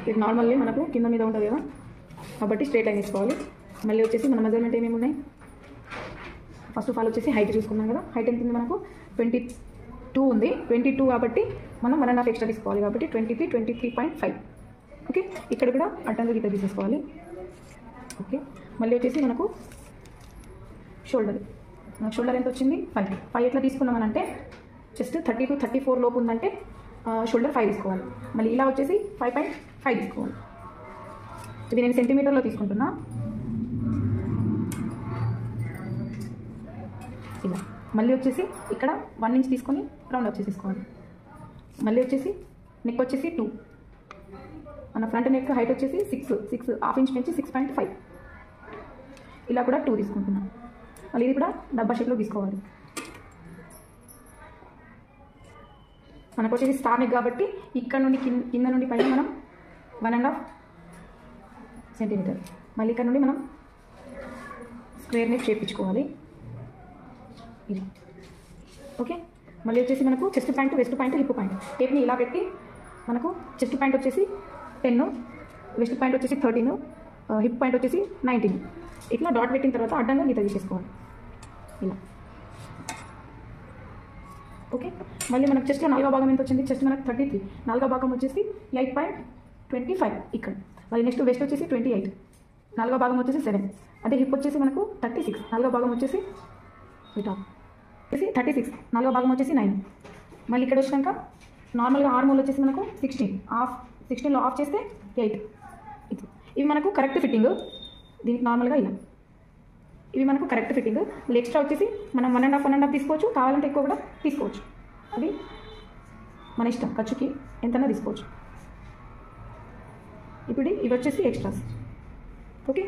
ఇది నార్మల్లీ మనకు కింద మీద ఉంటుంది కదా, కాబట్టి స్ట్రైట్ లైన్ తీసుకోవాలి. మళ్ళీ వచ్చేసి మన మెజర్మెంట్ ఏమేమి ఉన్నాయి, ఫస్ట్ ఆఫ్ ఆల్ వచ్చేసి హైట్ చూసుకున్నాం కదా. హైట్ ఎంత ఉంది మనకు 22 ఉంది. 22 కాబట్టి మనం 1.5 ఎక్స్ట్రా తీసుకోవాలి, కాబట్టి 23.5. ఓకే, ఇక్కడ కూడా అడ్డంగా గీత తీసేసుకోవాలి. ఓకే, మళ్ళీ వచ్చేసి మనకు షోల్డర్ ఎంత వచ్చింది 5 ఎట్లా తీసుకున్నామనంటే జస్ట్ 30 to 34 లోపు ఉందంటే షోల్డర్ 5 తీసుకోవాలి. మళ్ళీ ఇలా వచ్చేసి 5.5 తీసుకోవాలి. ఇది నేను సెంటీమీటర్లో తీసుకుంటున్నా. ఇలా మళ్ళీ వచ్చేసి ఇక్కడ 1 ఇంచ్ తీసుకొని రౌండ్ వచ్చేసేసుకోవాలి. మళ్ళీ వచ్చేసి నెక్ వచ్చేసి 2, మన ఫ్రంట్ నెక్ హైట్ వచ్చేసి 6 హాఫ్ ఇంచ్ నుంచి 6.5. ఇలా కూడా 2 తీసుకుంటున్నాం. మళ్ళీ ఇది కూడా డబ్బా షేప్లో తీసుకోవాలి. మనకు వచ్చేసి స్టార్ నెక్ కాబట్టి ఇక్కడ నుండి కింద నుండి పైన మనం 1.5 సెంటీమీటర్. మళ్ళీ ఇక్కడ నుండి మనం స్క్వేర్ నెక్ చేయించుకోవాలి. ఇది ఓకే. మళ్ళీ వచ్చేసి మనకు chest pant, waist pant, hip pant టేప్ని ఇలా పెట్టి మనకు చెస్ట్ ప్యాంట్ వచ్చేసి 10, వెస్ట్ ప్యాంట్ వచ్చేసి 13, హిప్ ప్యాంట్ వచ్చేసి 19. ఇట్లా డాట్ పెట్టిన తర్వాత అడ్డంగా గీత తీసేసుకోవాలి ఇలా. ఓకే, మళ్ళీ మనకు చెస్ట్లో 4వ భాగం ఎంత వచ్చింది, చెస్ట్ మనకు 33, 4వ భాగం వచ్చేసి 8.25 ఇక్కడ. మళ్ళీ నెక్స్ట్ వెస్ట్ వచ్చేసి 28, 4వ భాగం వచ్చేసి 7. అదే హిప్ వచ్చేసి మనకు 36, 4వ భాగం వచ్చేసి 36, 4వ భాగం వచ్చేసి 9. మళ్ళీ ఇక్కడ వచ్చినాక నార్మల్గా ఆర్మోల్ వచ్చేసి మనకు 16లో ఆఫ్ చేస్తే 8. ఇవి మనకు కరెక్ట్ ఫిట్టింగ్. దీనికి నార్మల్గా ఇలా ఇవి మనకు కరెక్ట్ ఫిట్టింగ్. మళ్ళీ ఎక్స్ట్రా వచ్చేసి మనం 1.5 తీసుకోవచ్చు, కావాలంటే ఎక్కువ కూడా తీసుకోవచ్చు. అది మన ఇష్టం, ఖర్చుకి ఎంతైనా తీసుకోవచ్చు. ఇప్పుడు ఇవి వచ్చేసి ఎక్స్ట్రాస్. ఓకే,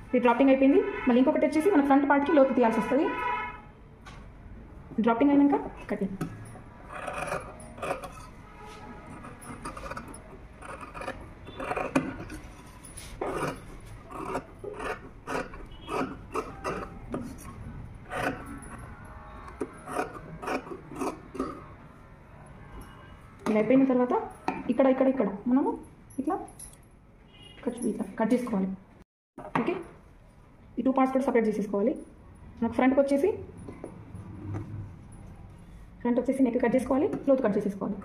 ఇది డ్రాపింగ్ అయిపోయింది. మళ్ళీ ఇంకొకటి వచ్చేసి మన ఫ్రంట్ పార్ట్కి లోతు తీయాల్సి వస్తుంది. డ్రాపింగ్ అయినాక కటింగ్. ఇలా అయిపోయిన తర్వాత ఇక్కడ మనము ఇట్లా కట్ చేసుకోవాలి. ఓకే, ఈ 2 పార్ట్స్ కూడా సపరేట్ చేసేసుకోవాలి. మనకు ఫ్రంట్ వచ్చేసి నెక్ కట్ చేసుకోవాలి, లోతు కట్ చేసేసుకోవాలి.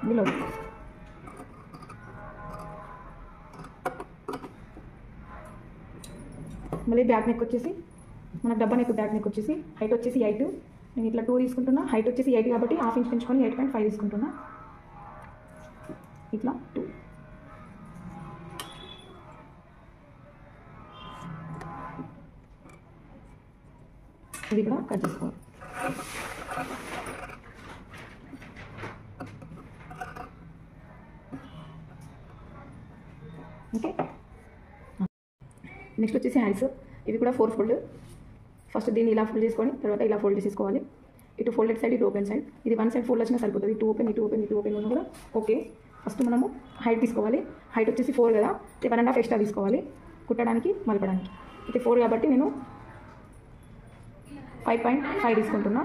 బిలో మళ్ళీ బ్యాక్ నెక్ వచ్చేసి మనకు డబ్బా నెక్ బ్యాక్ నెక్ వచ్చేసి హైట్ వచ్చేసి 8, నేను ఇట్లా 2 తీసుకుంటున్నా. హైట్ వచ్చేసి 8 కాబట్టి హాఫ్ ఇంచ్ పెంచుకొని 8.5 తీసుకుంటున్నా. ఇట్లా 2. ఇది కూడా కట్ చేసుకోవాలి. ఓకే, నెక్స్ట్ వచ్చేసి హ్యాండ్స్. ఇవి కూడా 4 ఫోల్డ్. ఫస్ట్ దీన్ని ఇలా ఫోల్డ్ చేసుకొని తర్వాత ఇలా ఫోల్డ్ చేసేసుకోవాలి. ఇటు ఫోల్డెడ్ సైడ్, ఇటు ఓపెన్ సైడ్. ఇది 1 సైడ్ ఫోల్డ్ వచ్చినా సరిపోతుంది. ఇటు ఓపెన్ ఉన్నా కూడా ఓకే. ఫస్ట్ మనము హైట్ తీసుకోవాలి. హైట్ వచ్చేసి 4 కదా, 1.5 ఎక్స్ట్రా తీసుకోవాలి కుట్టడానికి మలపడానికి. ఇది 4 కాబట్టి నేను 5.5 తీసుకుంటున్నా.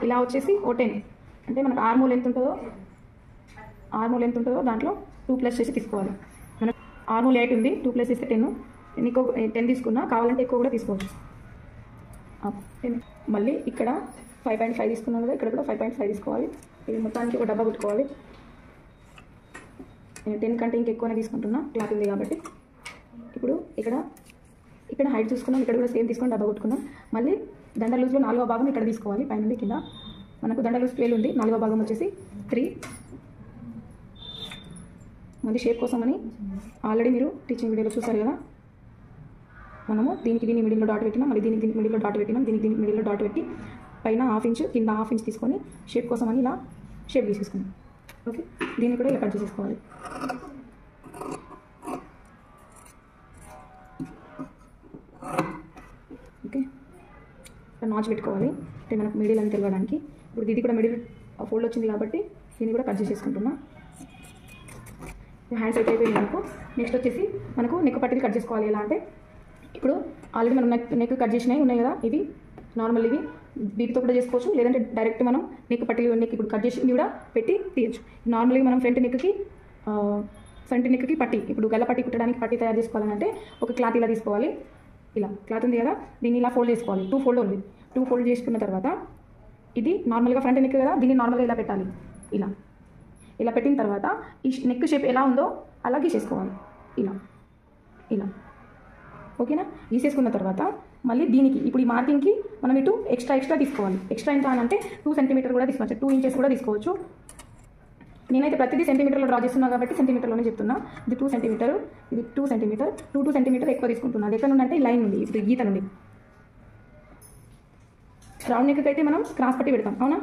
ఇలా వచ్చేసి 10 అంటే మనకు ఆర్మోల్ ఎంత ఉంటుందో దాంట్లో 2 ప్లస్ చేసి తీసుకోవాలి. మనకు ఆర్మోల్ 8 ఉంది, 2 ప్లస్ చేస్తే 10. నేను 10 తీసుకున్నా, కావాలంటే ఎక్కువ కూడా తీసుకోవచ్చు. మళ్ళీ ఇక్కడ 5.5 తీసుకున్నాను కదా, ఇక్కడ కూడా 5.5 తీసుకోవాలి. ఇది మొత్తానికి ఒక డబ్బా కుట్టుకోవాలి. నేను 10 కంటే ఇంకెక్కువనే తీసుకుంటున్నా, క్లాత్ ఉంది కాబట్టి. ఇప్పుడు ఇక్కడ హైట్ చూసుకున్నాం, ఇక్కడ కూడా సేమ్ తీసుకొని డబ్బా కొట్టుకున్నాం. మళ్ళీ దండ లూజ్లో 4వ భాగం ఇక్కడ తీసుకోవాలి. పైన కింద మనకు దండ లూజ్ 12 ఉంది, 4వ భాగం వచ్చేసి 3. మళ్ళీ షేప్ కోసమని ఆల్రెడీ మీరు టీచింగ్ వీడియోలో చూసారు కదా, మనము దీనికి మిడిల్లో డాట్ పెట్టినాం, మళ్ళీ దీనికి మిడిల్లో డాట్ పెట్టినాం, దీనికి మిడిల్లో డాట్ పెట్టి పైన హాఫ్ ఇంచ్ కింద హాఫ్ ఇంచ్ తీసుకొని షేప్ కోసమని ఇలా షేప్ తీసేసుకున్నాం. ఓకే, దీన్ని కూడా ఇలా కట్ చేసేసుకోవాలి. ఓకే, నాచ్ పెట్టుకోవాలి అంటే మనకు మిడిల్ అని తెలియడానికి. ఇప్పుడు ఇది కూడా మిడిల్ ఫోల్డ్ వచ్చింది కాబట్టి దీన్ని కూడా కట్ చేసేసుకుంటున్నా. హ్యాండ్స్ అయిపోయింది మనకు. నెక్స్ట్ వచ్చేసి మనకు నెక్ పట్టీలు కట్ చేసుకోవాలి. ఎలా అంటే ఇప్పుడు ఆల్రెడీ మనం నెక్ కట్ చేసినవి ఉన్నాయి కదా, ఇవి నార్మల్ ఇవి వీటితో కూడా చేసుకోవచ్చు, లేదంటే డైరెక్ట్ మనం నెక్ పట్టి నెక్ ఇప్పుడు కట్ చేసి కూడా పెట్టి తీయచ్చు. నార్మల్గా మనం ఫ్రంట్ నెక్కి పట్టి, ఇప్పుడు గల్ల పట్టి కుట్టడానికి పట్టి తయారు చేసుకోవాలంటే ఒక క్లాత్ ఇలా తీసుకోవాలి. ఇలా క్లాత్ ఉంది కదా, దీన్ని ఇలా ఫోల్డ్ చేసుకోవాలి. 2 ఫోల్డ్ ఉంది. 2 ఫోల్డ్ చేసుకున్న తర్వాత ఇది నార్మల్గా ఫ్రంట్ నెక్ కదా, దీన్ని నార్మల్గా ఇలా పెట్టాలి. ఇలా పెట్టిన తర్వాత ఈ నెక్ షేప్ ఎలా ఉందో అలా గీసేసుకోవాలి. ఇలా ఓకేనా. గీసేసుకున్న తర్వాత మళ్ళీ దీనికి ఇప్పుడు ఈ మార్కింగ్కి మనం ఇటు ఎక్స్ట్రా తీసుకోవాలి. ఎక్స్ట్రా ఎంత అని అంటే 2 సెంటీమీటర్ కూడా తీసుకోవచ్చు, 2 ఇంచెస్ కూడా తీసుకోవచ్చు. నేనైతే ప్రతిదీ సెంటీమీటర్లో డ్రా చేస్తున్నా కాబట్టి సెంటీమీటర్లోనే చెప్తున్నా. ఇది 2 సెంటీమీటర్, ఇది 2 సెంటీమీటర్, 2 సెంటీమీటర్ ఎక్కువ తీసుకుంటున్నాను. అది ఎక్కడ నుండి అంటే లైన్ ఉంది, ఇప్పుడు గీత నుండి. రౌండ్ నెక్ అయితే మనం క్రాస్ పట్టి పెడతాం, అవునా.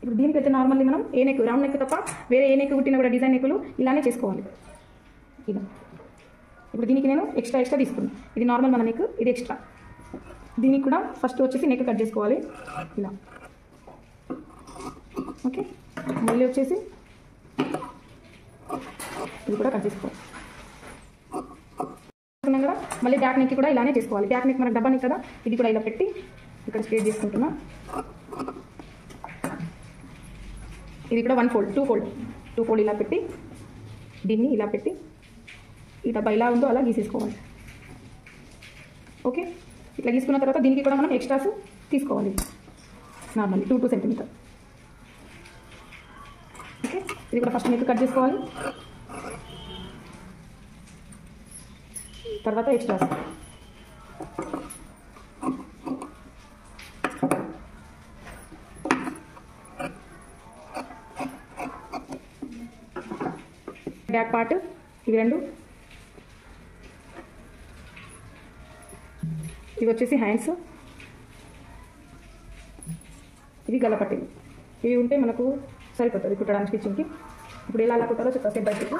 ఇప్పుడు దీనికైతే నార్మల్లీ మనం ఏ నెక్, రౌండ్ నెక్ తప్ప వేరే ఏ నెక్ కుట్టినా కూడా డిజైన్ నెక్కులు ఇలానే చేసుకోవాలి. ఇలా ఇప్పుడు దీనికి నేను ఎక్స్ట్రా తీసుకున్నాను. ఇది నార్మల్ మన నెక్, ఇది ఎక్స్ట్రా. దీనికి కూడా ఫస్ట్ వచ్చేసి నెక్ కట్ చేసుకోవాలి ఇలా. ఓకే, మళ్ళీ వచ్చేసి ఇది కూడా కట్ చేసుకోవాలి కదా. మళ్ళీ బ్యాక్ నెక్ కూడా ఇలానే చేసుకోవాలి. బ్యాక్ నెక్ మనకు డబ్బా నెక్ కదా, ఇది కూడా ఇలా పెట్టి ఇక్కడ స్ట్రేట్ చేసుకుంటున్నా. ఇది కూడా 1 ఫోల్డ్, 2 ఫోల్డ్ ఇలా పెట్టి దీన్ని ఇలా పెట్టి ఈ డబ్బా ఇలా ఉందో అలా గీసేసుకోవాలి. ఓకే, ఇట్లా గీసుకున్న తర్వాత దీనికి కూడా మనం ఎక్స్ట్రాస్ తీసుకోవాలి నార్మల్లీ 2 సెంటీమీటర్. ఓకే, ఇది కూడా ఫస్ట్ నెక్ కట్ చేసుకోవాలి, తర్వాత ఎక్స్ట్రాస్. బ్యాక్ పార్ట్ ఇవి 2, ఇవి వచ్చేసి హ్యాండ్స్, ఇవి గల్లపట్టీలు. ఇవి ఉంటే మనకు సరిపోతుంది కుట్టడానికి, స్టిచ్చింగ్కి. ఇప్పుడు ఎలా కుట్టాలో చెప్తా స్టెప్ బై స్టెప్.